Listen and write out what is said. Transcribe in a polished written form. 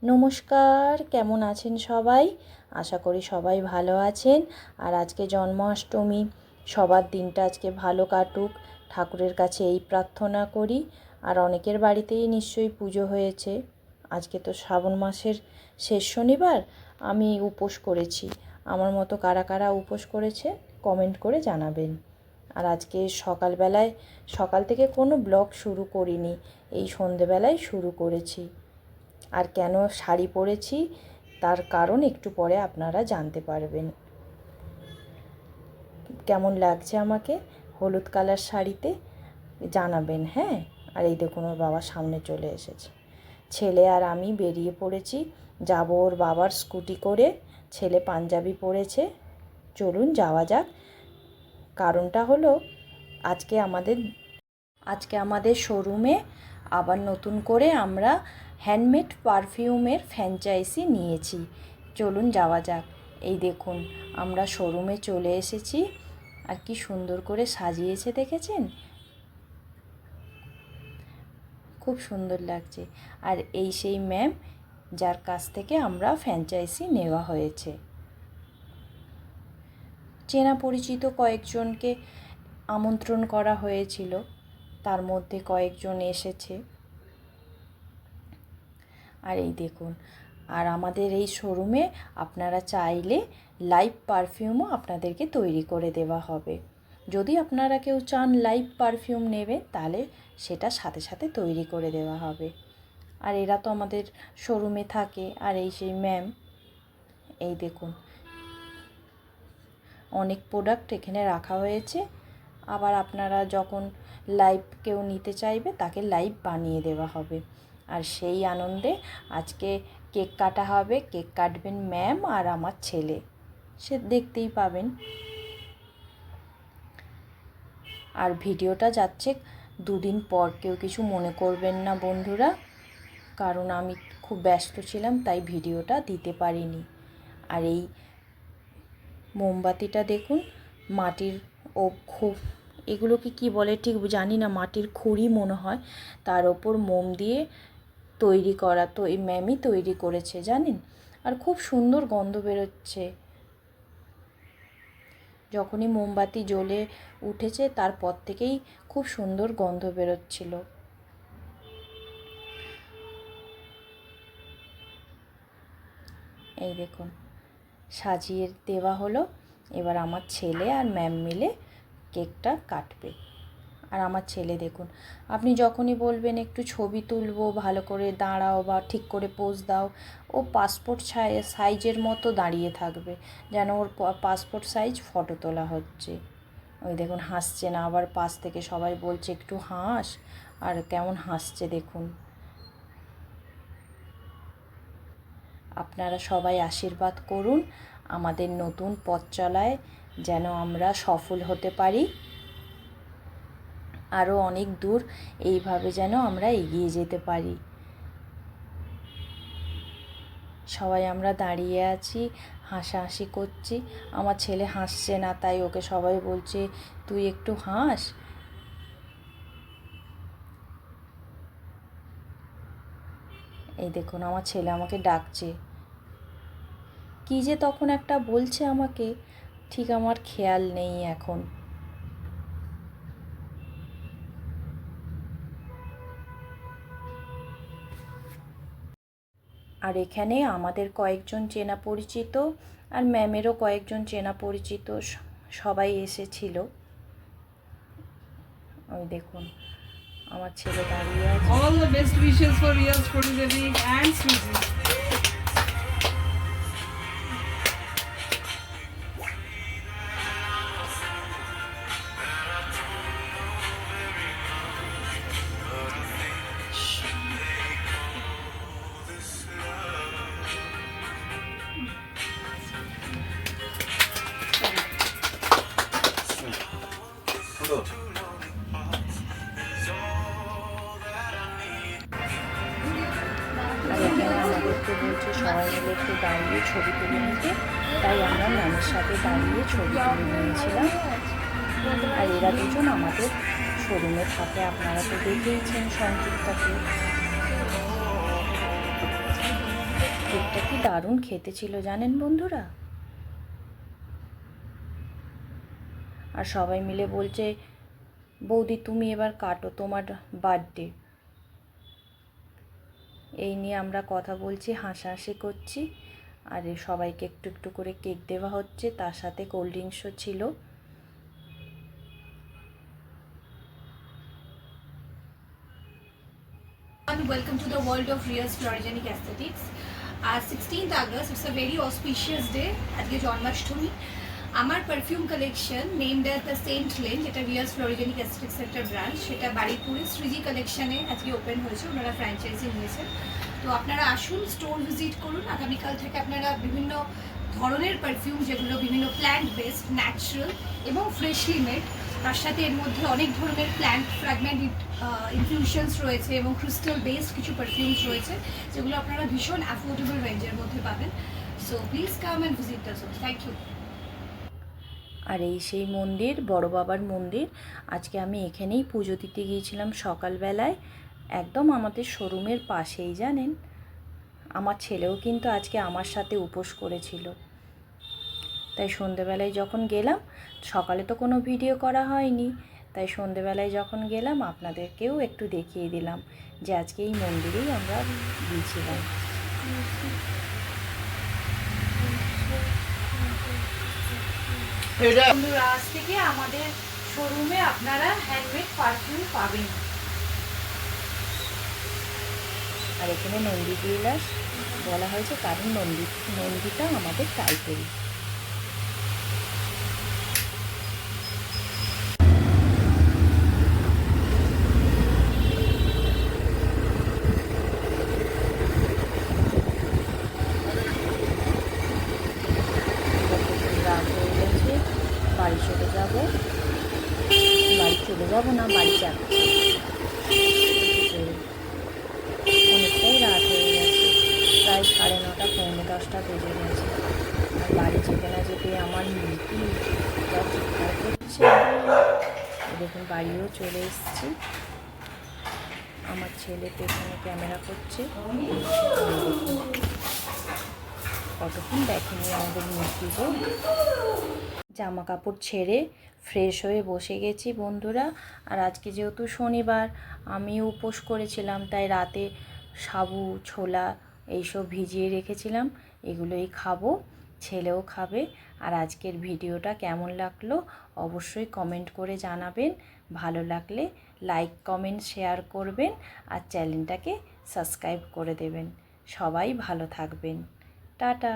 নমস্কার, কেমন আছেন সবাই? আশা করি সবাই ভালো আছেন। আর আজকে জন্মাষ্টমী, সবার দিনটা আজকে ভালো কাটুক, ঠাকুরের কাছে এই প্রার্থনা করি। আর অনেকের বাড়িতেই নিশ্চয়ই পুজো হয়েছে। আজকে তো শ্রাবণ মাসের শেষ শনিবার, আমি উপোস করেছি। আমার মতো কারা কারা উপোস করেছে কমেন্ট করে জানাবেন। আর আজকে সকাল থেকে কোনো ব্লগ শুরু করিনি, এই সন্ধেবেলায় শুরু করেছি। আর কেন শাড়ি পরেছি তার কারণ একটু পরে আপনারা জানতে পারবেন। কেমন লাগছে আমাকে হলুদ কালার শাড়িতে জানাবেন, হ্যাঁ। আর এই দেখুন, ওর বাবা সামনে চলে এসেছে। ছেলে আর আমি বেরিয়ে পড়েছি, যাব ওর বাবার স্কুটি করে। ছেলে পাঞ্জাবি পরেছে, চলুন যাওয়া যাক। কারণটা হলো আজকে আমাদের শোরুমে আবার নতুন করে আমরা হ্যান্ডমেড পারফিউমের ফ্র্যাঞ্চাইজি নিয়েছি। চলুন যাওয়া যাক। এই দেখুন, আমরা শোরুমে চলে এসেছি। আর কি সুন্দর করে সাজিয়েছে দেখেছেন? খুব সুন্দর লাগছে। আর এই সেই ম্যাম যার কাছ থেকে আমরা ফ্র্যাঞ্চাইজি নেওয়া হয়েছে। চেনা পরিচিত কয়েকজনকে আমন্ত্রণ করা হয়েছিল, তার মধ্যে কয়েকজন এসেছে। আর এই দেখুন, আর আমাদের এই শোরুমে আপনারা চাইলে লাইভ পারফিউমও আপনাদেরকে তৈরি করে দেওয়া হবে। যদি আপনারা কেউ চান লাইভ পারফিউম নেবে, তাহলে সেটা সাথে সাথে তৈরি করে দেওয়া হবে। আর এরা তো আমাদের শোরুমে থাকে। আর এই সেই ম্যাম, এই দেখুন, অনেক প্রোডাক্ট এখানে রাখা হয়েছে। আবার আপনারা যখন লাইভ কেউ নিতে চাইবে, তাকে লাইভ বানিয়ে দেওয়া হবে। আর সেই আনন্দে আজকে কেক কাটা হবে। কেক কাটবেন ম্যাম আর আমার ছেলে, সে দেখতেই পাবেন। আর ভিডিওটা যাচ্ছে 2 দিন পর, কেউ কিছু মনে করবেন না বন্ধুরা, কারণ আমি খুব ব্যস্ত ছিলাম, তাই ভিডিওটা দিতে পারিনি। আর এই মোমবাতিটা দেখুন, মাটির খুব, এগুলোকে কি বলে ঠিক জানি না, মাটির খুঁড়ি মনে হয়, তার ওপর মোম দিয়ে তৈরি করা। তো এই ম্যামই তৈরি করেছে, জানেন। আর খুব সুন্দর গন্ধ বেরোচ্ছে। যখনই মোমবাতি জ্বলে উঠেছে তারপর থেকেই খুব সুন্দর গন্ধ বেরোচ্ছিল। এই দেখুন, সাজিয়ে দেওয়া হলো। এবার আমার ছেলে আর ম্যাম মিলে কেকটা কাটবে। আর আমার ছেলে দেখুন, আপনি যখনই বলবেন একটু ছবি তুলবো, ভালো করে দাঁড়াও বা ঠিক করে পোজ দাও, ও পাসপোর্ট সাইজের মতো দাঁড়িয়ে থাকবে, যেন ওর পাসপোর্ট সাইজ ফটো তোলা হচ্ছে। ওই দেখুন হাসছে না, আবার পাশ থেকে সবাই বলছে একটু হাস, আর কেমন হাসছে দেখুন। আপনারা সবাই আশীর্বাদ করুন আমাদের নতুন পথ চলায়, যেন আমরা সফল হতে পারি। আরও অনেক দূর এইভাবে যেন আমরা এগিয়ে যেতে পারি। সবাই আমরা দাঁড়িয়ে আছি, হাসাহাসি করছি। আমার ছেলে হাসছে না, তাই ওকে সবাই বলছে তুই একটু হাস। এই দেখুন, আমার ছেলে আমাকে ডাকছে, কী যে তখন একটা বলছে আমাকে, ঠিক আমার খেয়াল নেই এখন। আর এখানে আমাদের কয়েকজন চেনা পরিচিত, আর ম্যামেরও কয়েকজন চেনা পরিচিত সবাই এসেছিল। ওই দেখুন, আমার ছেলে দাঁড়িয়ে আছে। All the best wishes for Riya's Photodevi and Sweetie. আর এখানে আমাদেরকে বলছে সবাই মিলে একটু দাঁড়িয়ে ছবি তুলে নিতে, তাই আমরা ম্যামের সাথে দাঁড়িয়ে ছবি তুলে নিয়েছিলাম। আর এরা দুজন আমাদের শোরুমে থাকে, আপনারা তো দেখেইছেন সংযুক্তাকে। দারুণ খেতে ছিল জানেন বন্ধুরা। আর সবাই মিলে বলছে, বৌদি তুমি এবার কাটো, তোমার বার্থডে। এই নিয়ে আমরা কথা বলছি, হাসাহাসি করছি। আর সবাইকে একটু একটু করে কেক দেওয়া হচ্ছে, তার সাথে কোল্ড ড্রিঙ্কসও ছিল। Welcome to the world of Riya's Florigenic Aesthetics. 16th August, it's a very auspicious day. আজকে জন্মাষ্টমী। আমার perfume collection named as the Scent Lane, যেটা রিয়াজ ফ্লোরিজেনিক অ্যাস্থেটিক্স একটা ব্রাঞ্চ, সেটা বাড়িপুরে শ্রীজি কালেকশনে আজকে ওপেন হয়েছে। ওনারা ফ্র্যাঞ্চাইজি নিয়েছেন। তো আপনারা আসুন, স্টোর ভিজিট করুন। আগামীকাল থেকে আপনারা বিভিন্ন ধরনের পারফিউম, যেগুলো বিভিন্ন প্ল্যান্ট বেসড, ন্যাচারাল এবং ফ্রেশলি মেড, তার সাথে এর মধ্যে অনেক ধরনের প্ল্যান্ট ফ্র্যাগমেন্ট ইনফিউশনস রয়েছে এবং ক্রিস্টাল বেসড কিছু পারফিউমস রয়েছে, যেগুলো আপনারা ভীষণ অ্যাফোর্ডেবল রেঞ্জের মধ্যে পাবেন। So please come and visit the store. Thank you. আর এই সেই মন্দির, বড় বাবার মন্দির। আজকে আমি এখানেই পুজো দিতে গিয়েছিলাম সকালবেলায়, একদম আমাদের শোরুমের পাশেই জানেন। আমার ছেলেও কিন্তু আজকে আমার সাথে উপোস করেছিল। তাই সন্ধেবেলায় যখন গেলাম, সকালে তো কোনো ভিডিও করা হয়নি, তাই সন্ধেবেলায় যখন গেলাম আপনাদেরকেও একটু দেখিয়ে দিলাম যে আজকে এই মন্দিরেই আমরা গিয়েছিলাম। বন্ধুরা, আজ থেকে আমাদের শোরুমে আপনারা হ্যান্ডমেড পারফিউম পাবেন। আর এখানে নন্দী জুয়েলার্স বলা হয়েছে, কারণ নন্দীটা আমাদের টাইপেরই। রাত হয়ে গেছে, বাড়ি চলে যাব না, বাড়ি যাচ্ছি। অনেকটাই রাত হয়ে গেছে, প্রায় 9:30 পৌনে 10টা বেজে গেছে। আর বাড়ি যেতে না যেতে আমার মিটি যা চিৎকার করছে। দেখুন বাড়িও চলে এসেছি। আমার ছেলে পেছনে ক্যামেরা করছে। কতক্ষণ দেখেনি আমাদের মিটিকে। জামা কাপড় ছেড়ে ফ্রেশ হয়ে বসে গেছি বন্ধুরা। আর আজকে যেহেতু শনিবার, আমি উপোস করেছিলাম, তাই রাতে সাবু ছোলা এইসব ভিজিয়ে রেখেছিলাম, এগুলোই খাবো, ছেলেও খাবে। আর আজকের ভিডিওটা কেমন লাগলো অবশ্যই কমেন্ট করে জানাবেন। ভালো লাগলে লাইক কমেন্ট শেয়ার করবেন আর চ্যানেলটাকে সাবস্ক্রাইব করে দেবেন। সবাই ভালো থাকবেন। টাটা।